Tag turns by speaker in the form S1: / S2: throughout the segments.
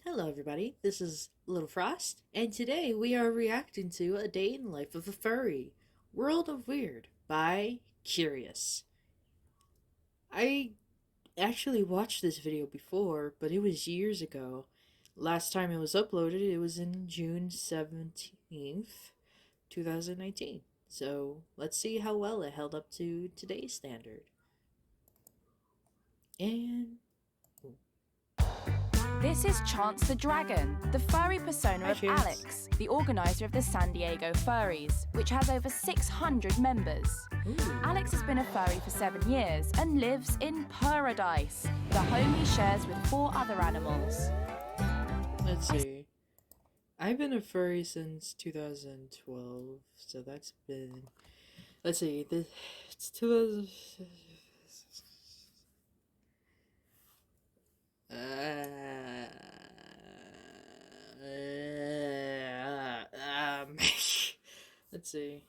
S1: Hello, everybody. This is Little Frost, and today we are reacting to A Day in the Life of a Furry World of Weird by Curious. I actually watched this video before, but it was years ago. Last time it was uploaded, it was in June 17th, 2019. So let's see how well it held up to today's standard. And.
S2: This is Chance the Dragon, the furry persona
S1: Hi,
S2: of
S1: Chance.
S2: Alex, the organizer of the San Diego Furries, which has over 600 members.
S1: Ooh.
S2: Alex has been a furry for 7 years and lives in Paradise, the home he shares with 4 other animals.
S1: Let's see. I've been a furry since 2012, so that's been. Let's see. It's 2000. Let's see.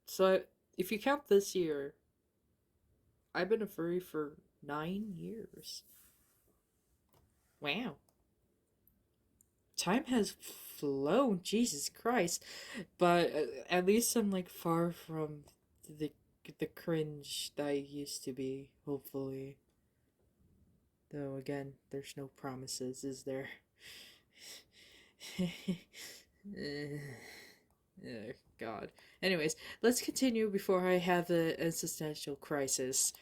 S1: So, if you count this year, I've been a furry for 9 years. Wow. Time has flown, Jesus Christ. But at least I'm like far from the the cringe that I used to be, hopefully. Though again, there's no promises, is there? Oh, God. Anyways, let's continue before I have an existential crisis.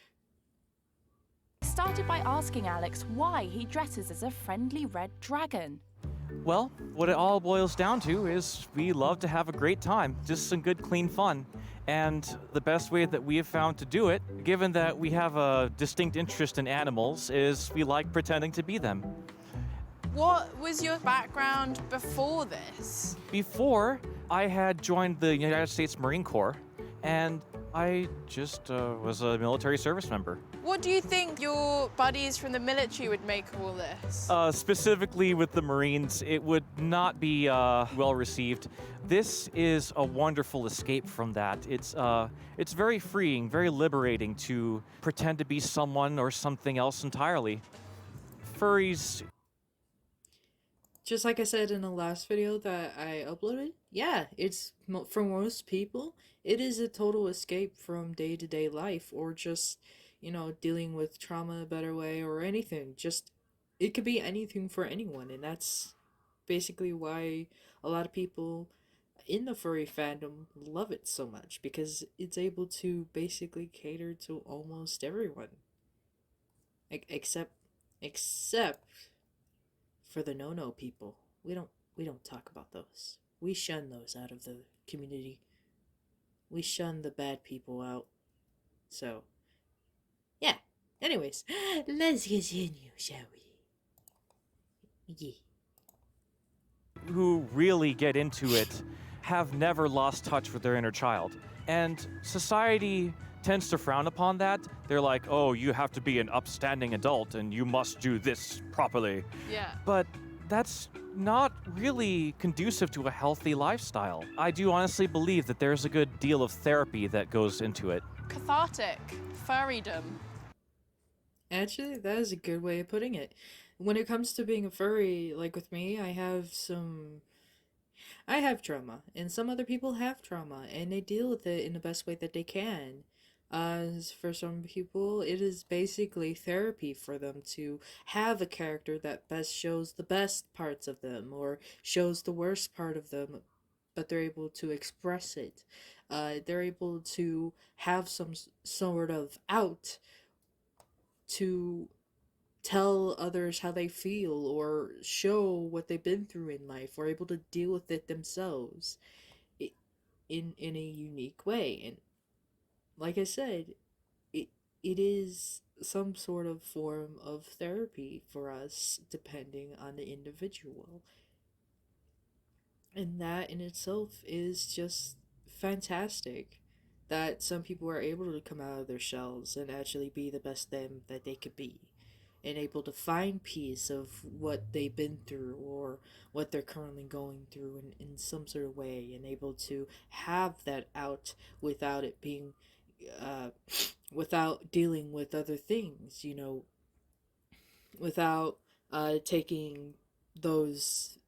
S2: Started by asking Alex why he dresses as a friendly red dragon.
S3: Well, what it all boils down to is we love to have a great time, just some good, clean fun. And the best way that we have found to do it, given that we have a distinct interest in animals, is we like pretending to be them.
S4: What was your background before this?
S3: Before, I had joined the United States Marine Corps, and I just was a military service member.
S4: What do you think your buddies from the military would make of all this?
S3: Specifically with the Marines, it would not be well received. This is a wonderful escape from that. It's very freeing, very liberating to pretend to be someone or something else entirely. Furries.
S1: Just like I said in the last video that I uploaded, yeah, it's for most people, it is a total escape from day-to-day life, or just, dealing with trauma a better way, or anything. Just, it could be anything for anyone, and that's basically why a lot of people in the furry fandom love it so much, because it's able to basically cater to almost everyone. Except for the no-no people. We don't talk about those. We shun those out of the community. We shun the bad people out. So, yeah. Anyways, let's continue, shall we? Yeah.
S3: Who really get into it have never lost touch with their inner child. And society tends to frown upon that. They're like, oh, you have to be an upstanding adult and you must do this properly.
S4: Yeah.
S3: But that's not really conducive to a healthy lifestyle. I do honestly believe that there's a good deal of therapy that goes into it.
S4: Cathartic. Furrydom.
S1: Actually, that is a good way of putting it. When it comes to being a furry, like with me, I have trauma, and some other people have trauma, and they deal with it in the best way that they can. For some people, it is basically therapy for them to have a character that best shows the best parts of them, or shows the worst part of them, but they're able to express it. They're able to have some sort of out to tell others how they feel, or show what they've been through in life, or able to deal with it themselves in a unique way. And like I said, it is some sort of form of therapy for us, depending on the individual. And that in itself is just fantastic. That some people are able to come out of their shells and actually be the best them that they could be. And able to find peace of what they've been through, or what they're currently going through in some sort of way, and able to have that out without it being without dealing with other things, without taking those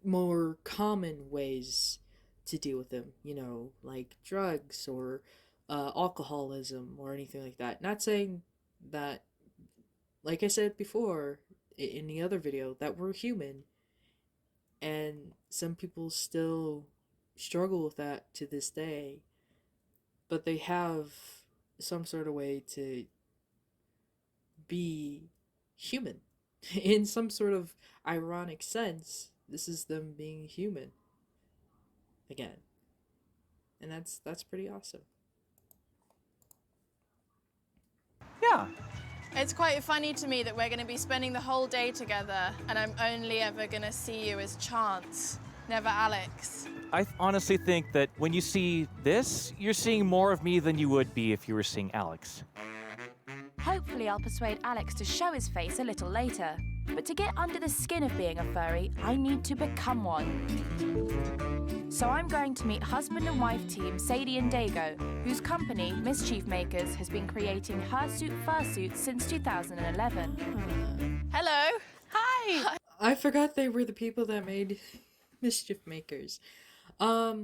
S1: more common ways to deal with them, like drugs or alcoholism or anything like that. Not saying that, like I said before in the other video, that we're human, and some people still struggle with that to this day, but they have some sort of way to be human. In some sort of ironic sense, this is them being human again. And that's pretty awesome.
S3: Yeah.
S4: It's quite funny to me that we're going to be spending the whole day together and I'm only ever going to see you as Chance, never Alex.
S3: I honestly think that when you see this, you're seeing more of me than you would be if you were seeing Alex.
S2: Hopefully I'll persuade Alex to show his face a little later. But to get under the skin of being a furry, I need to become one. So I'm going to meet husband and wife team Sadie and Dago, whose company, Mischief Makers, has been creating Hersuit fursuits since 2011.
S4: Hello.
S2: Hi!
S1: I forgot they were the people that made Mischief Makers. For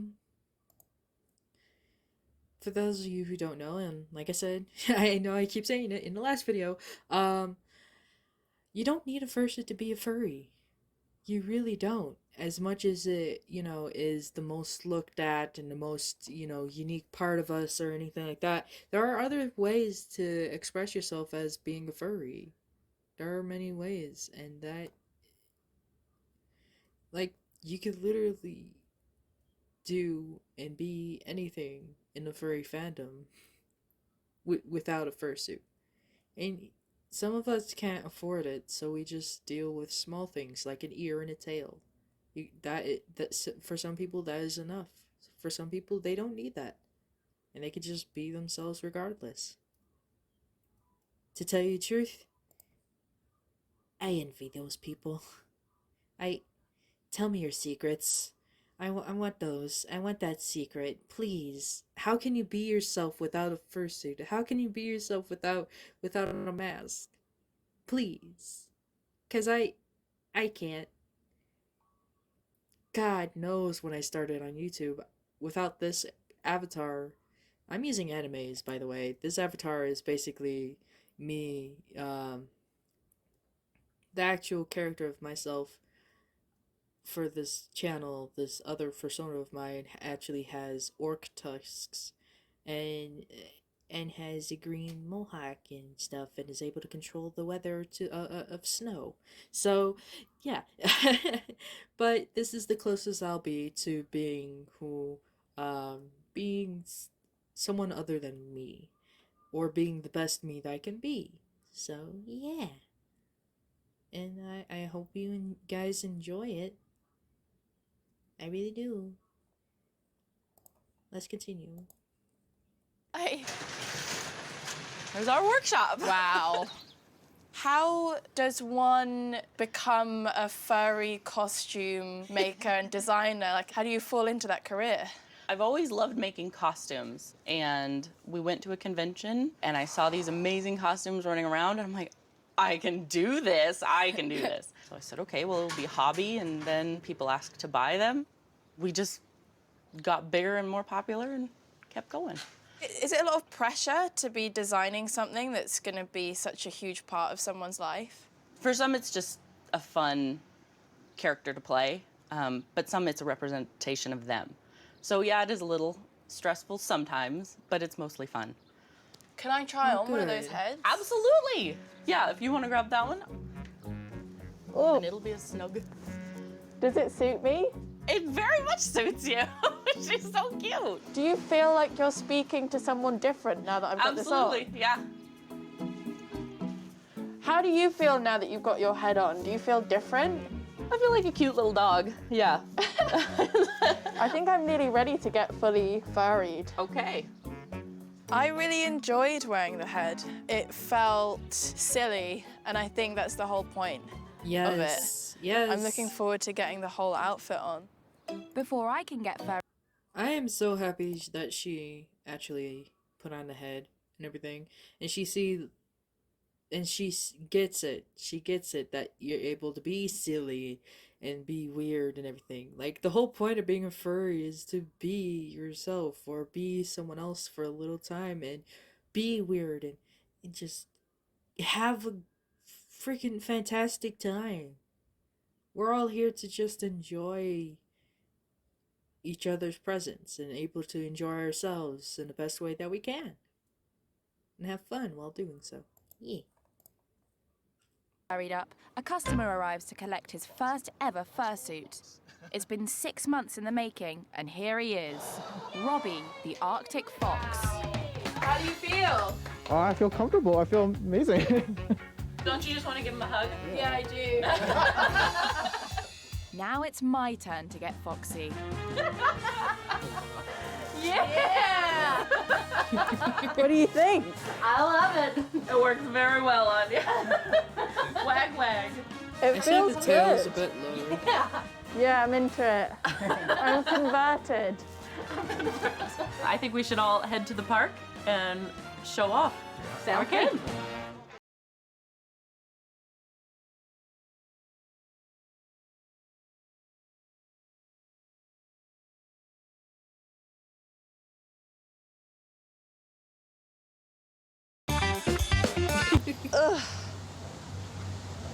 S1: those of you who don't know, and like I said, I know I keep saying it in the last video, you don't need a fursuit to be a furry. You really don't. As much as it, is the most looked at and the most, unique part of us or anything like that, there are other ways to express yourself as being a furry. There are many ways, and that, like, you could literally do and be anything in the furry fandom without a fursuit. And some of us can't afford it, so we just deal with small things like an ear and a tail. For some people that is enough. For some people they don't need that, and they could just be themselves regardless. To tell you the truth, I envy those people. I Tell me your secrets. I want those. I want that secret, please. How can you be yourself without a fursuit? How can you be yourself without a mask? Please, cause I can't. God knows when I started on YouTube, without this avatar, I'm using animes, by the way. This avatar is basically me, the actual character of myself for this channel. This other persona of mine actually has orc tusks and has a green mohawk and stuff, and is able to control the weather of snow. So yeah. But this is the closest I'll be to being someone other than me, or being the best me that I can be. So yeah, and I hope you guys enjoy it. I really do. Let's continue.
S4: Hey. There's our workshop. Wow. How does one become a furry costume maker and designer? Like, how do you fall into that career?
S5: I've always loved making costumes, and we went to a convention and I saw these amazing costumes running around, and I'm like, I can do this, I can do this. So I said, okay, well, it'll be a hobby, and then people asked to buy them. We just got bigger and more popular and kept going.
S4: Is it a lot of pressure to be designing something that's going to be such a huge part of someone's life?
S5: For some, it's just a fun character to play, but some it's a representation of them. So yeah, it is a little stressful sometimes, but it's mostly fun.
S4: Can I try on one of those
S1: good.
S4: heads?
S5: Absolutely. Yeah, if you want to grab that one.
S4: Oh.
S5: And it'll be a snug.
S4: Does it suit me?
S5: It very much suits you. She's so cute.
S4: Do you feel like you're speaking to someone different now that I've got
S5: Absolutely,
S4: this on?
S5: yeah.
S4: How do you feel now that you've got your head on? Do you feel different?
S5: I feel like a cute little dog. Yeah.
S4: I think I'm nearly ready to get fully furried.
S5: Okay.
S4: I really enjoyed wearing the head. It felt silly, and I think that's the whole point of it.
S1: Yes.
S4: I'm looking forward to getting the whole outfit on.
S2: Before I can get furry,
S1: I am so happy that she actually put on the head. and everything, and gets it. She gets it that you're able to be silly and be weird and everything. Like the whole point of being a furry is to be yourself or be someone else for a little time and be weird and just have a freaking fantastic time. We're all here to just enjoy each other's presence and able to enjoy ourselves in the best way that we can and have fun while doing so. Yeah.
S2: Hurried up, a customer arrives to collect his first ever fursuit. It's been 6 months in the making, and here he is, Robbie, the Arctic fox.
S4: How do you feel?
S6: Oh, I feel comfortable. I feel amazing.
S5: Don't you just want to give him a hug?
S4: Yeah, I do.
S2: Now it's my turn to get foxy.
S4: Yeah!
S6: What do you think?
S5: I love it. It works very well on you. Wag, wag.
S6: It
S1: I see
S6: feels
S1: the tail is a
S6: good.
S1: bit low.
S6: Yeah, I'm into it. I'm converted.
S5: I think we should all head to the park and show off. Sound good?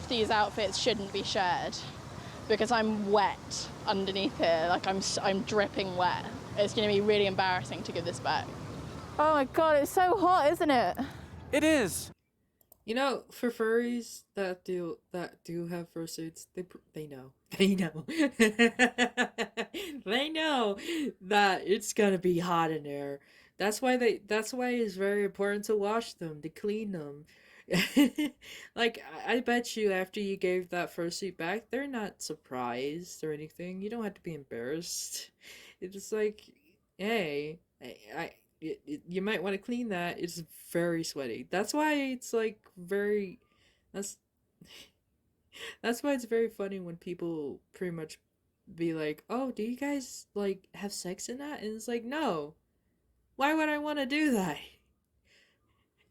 S4: These outfits shouldn't be shared because I'm wet underneath here. Like I'm dripping wet. It's going to be really embarrassing to give this back.
S6: Oh my god, it's so hot, isn't it?
S3: It is.
S1: You know, for furries that do have fursuits, they know they know they know that it's gonna be hot in there. That's why it's very important to wash them, to clean them. Like I bet you after you gave that fursuit back, they're not surprised or anything. You don't have to be embarrassed. It's like, hey, you might want to clean that. It's very sweaty. That's why it's like very. That's that's why it's very funny when people pretty much be like, "Oh, do you guys like have sex in that?" And it's like, no. Why would I want to do that?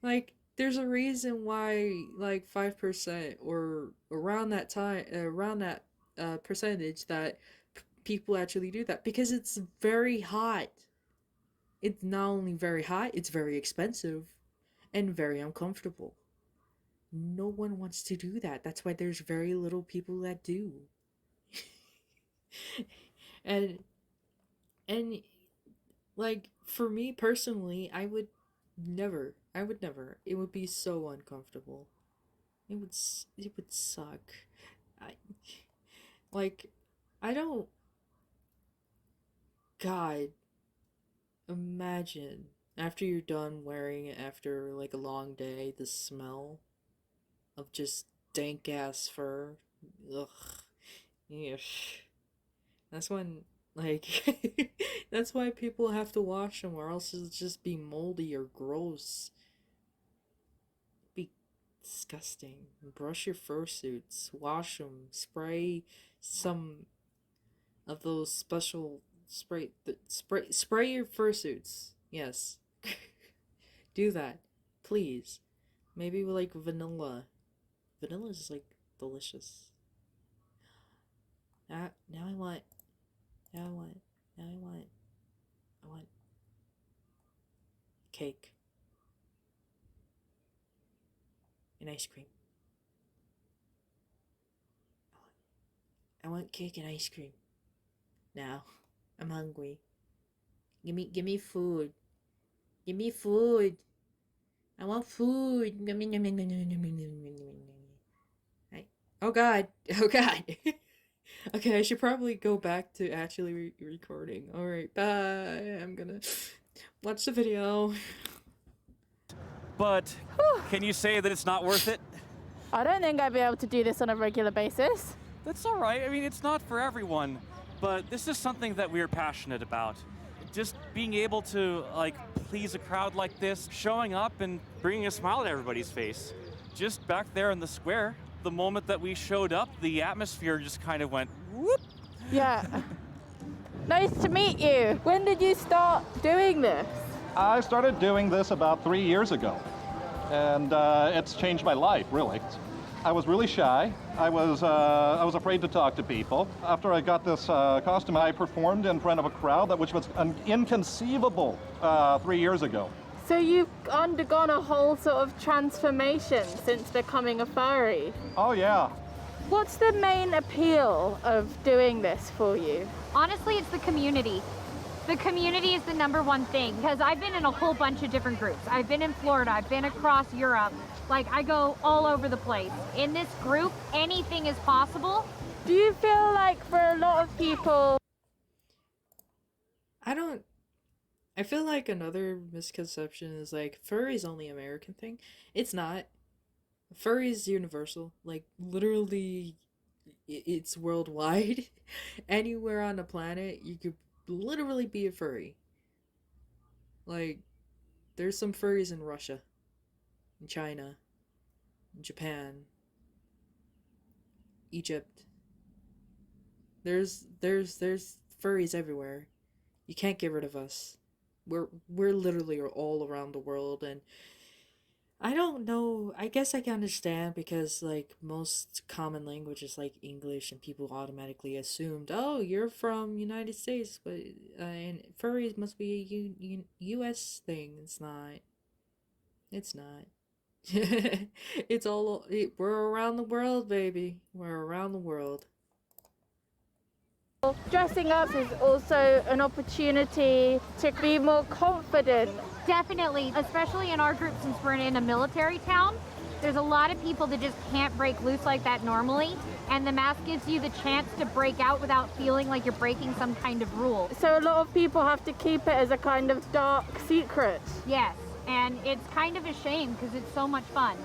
S1: Like, there's a reason why like 5% or around that time, around that percentage that people actually do that because it's very hot. It's not only very hot, it's very expensive and very uncomfortable. No one wants to do that. That's why there's very little people that do. and and like for me personally, I would never. It would be so uncomfortable. It would suck. I like I don't God, imagine after you're done wearing it after like a long day, the smell of just dank ass fur. Ugh. Yeah. That's when like that's why people have to wash them or else it'll just be moldy or gross. Be disgusting. Brush your fursuits, wash them, spray some of those special spray your fursuits. Yes. Do that. Please. Maybe with like vanilla. Vanilla is like delicious. Now I want now I want now I want cake and ice cream. I want cake and ice cream. Now. I'm hungry. Give me food. Give me food. I want food. Oh god. Oh god. Okay, I should probably go back to actually recording. Alright, bye. I'm gonna watch the video.
S3: But can you say that it's not worth it?
S6: I don't think I'd be able to do this on a regular basis.
S3: That's all right. I mean, it's not for everyone, but this is something that we're passionate about. Just being able to, like, please a crowd like this, showing up and bringing a smile to everybody's face. Just back there in the square, the moment that we showed up, the atmosphere just kind of went whoop.
S6: Yeah. Nice to meet you. When did you start doing this?
S7: I started doing this about 3 years ago, and it's changed my life, really. I was really shy. I was afraid to talk to people. After I got this costume, I performed in front of a crowd, which was inconceivable 3 years ago.
S6: So you've undergone a whole sort of transformation since becoming a furry.
S7: Oh, yeah.
S6: What's the main appeal of doing this for you?
S8: Honestly, it's the community. The community is the #1 thing, because I've been in a whole bunch of different groups. I've been in Florida, I've been across Europe. Like, I go all over the place. In this group, anything is possible.
S6: Do you feel like for a lot of people...
S1: I feel like another misconception is like furry's only American thing. It's not. Furry's universal. Like, literally, it's worldwide. Anywhere on the planet, you could literally be a furry. Like, there's some furries in Russia, in China, in Japan, Egypt. There's furries everywhere. You can't get rid of us. We're literally all around the world, and I don't know. I guess I can understand because like most common languages like English, and people automatically assumed, oh, you're from United States, but and furries must be a U.S. thing. It's not. It's not. We're around the world, baby. We're around the world.
S6: Dressing up is also an opportunity to be more confident.
S8: Definitely, especially in our group since we're in a military town. There's a lot of people that just can't break loose like that normally, and the mask gives you the chance to break out without feeling like you're breaking some kind of rule.
S6: So a lot of people have to keep it as a kind of dark secret.
S8: Yes, and it's kind of a shame because it's so much fun.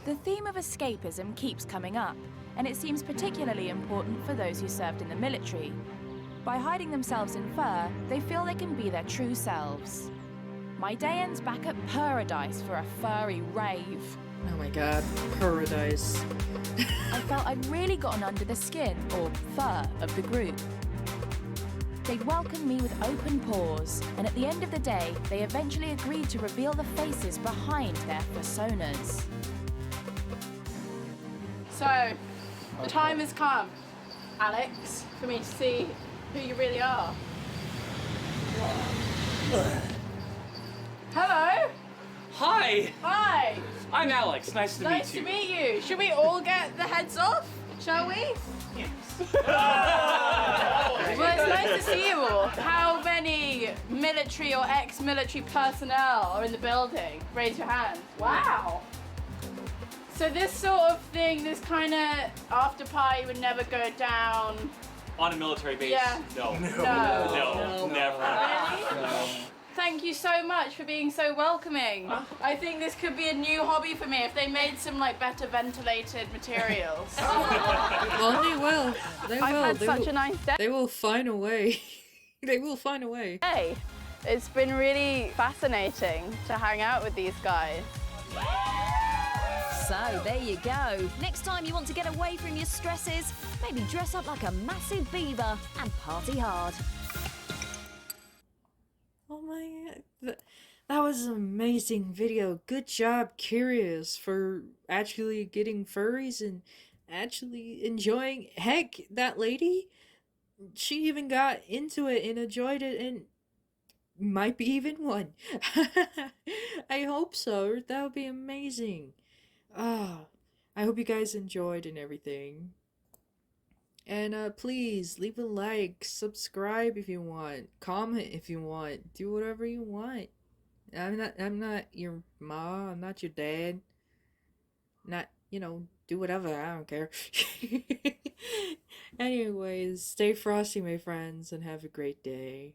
S2: The theme of escapism keeps coming up, and it seems particularly important for those who served in the military. By hiding themselves in fur, they feel they can be their true selves. My day ends back at Paradise for a furry rave.
S1: Oh my god, paradise.
S2: I felt I'd really gotten under the skin, or fur, of the group. They'd welcomed me with open paws, and at the end of the day, they eventually agreed to reveal the faces behind their personas.
S4: So, the time has come, Alex, for me to see who you really are. Hello.
S9: Hi,
S4: Hi.
S9: I'm Alex. Nice to
S4: Nice
S9: meet you.
S4: to meet you. Should we all get the heads off? Shall we? Well, it's nice to see you all. How many military or ex-military personnel are in the building? Raise your hand. Wow. So this sort of thing, this kind of after party would never go down.
S9: On a military base?
S4: Yeah.
S9: No.
S4: No.
S9: Never.
S4: Really? Thank you so much for being so welcoming. I think this could be a new hobby for me if they made some like better ventilated materials.
S1: Well, they will. They will.
S6: I've had
S1: They
S6: such
S1: will.
S6: a nice day.
S1: They will find a way. They will find a way.
S6: It's been really fascinating to hang out with these guys.
S10: So, there you go. Next time you want to get away from your stresses, maybe dress up like a massive beaver and party hard.
S1: Oh my god. That was an amazing video. Good job, Curious, for actually getting furries and actually enjoying. Heck, that lady, she even got into it and enjoyed it and might be even one. I hope so. That would be amazing. I hope you guys enjoyed and everything. And please leave a like, subscribe if you want, comment if you want, do whatever you want. I'm not your mom, I'm not your dad. Not, do whatever, I don't care. Anyways, stay frosty, my friends, and have a great day.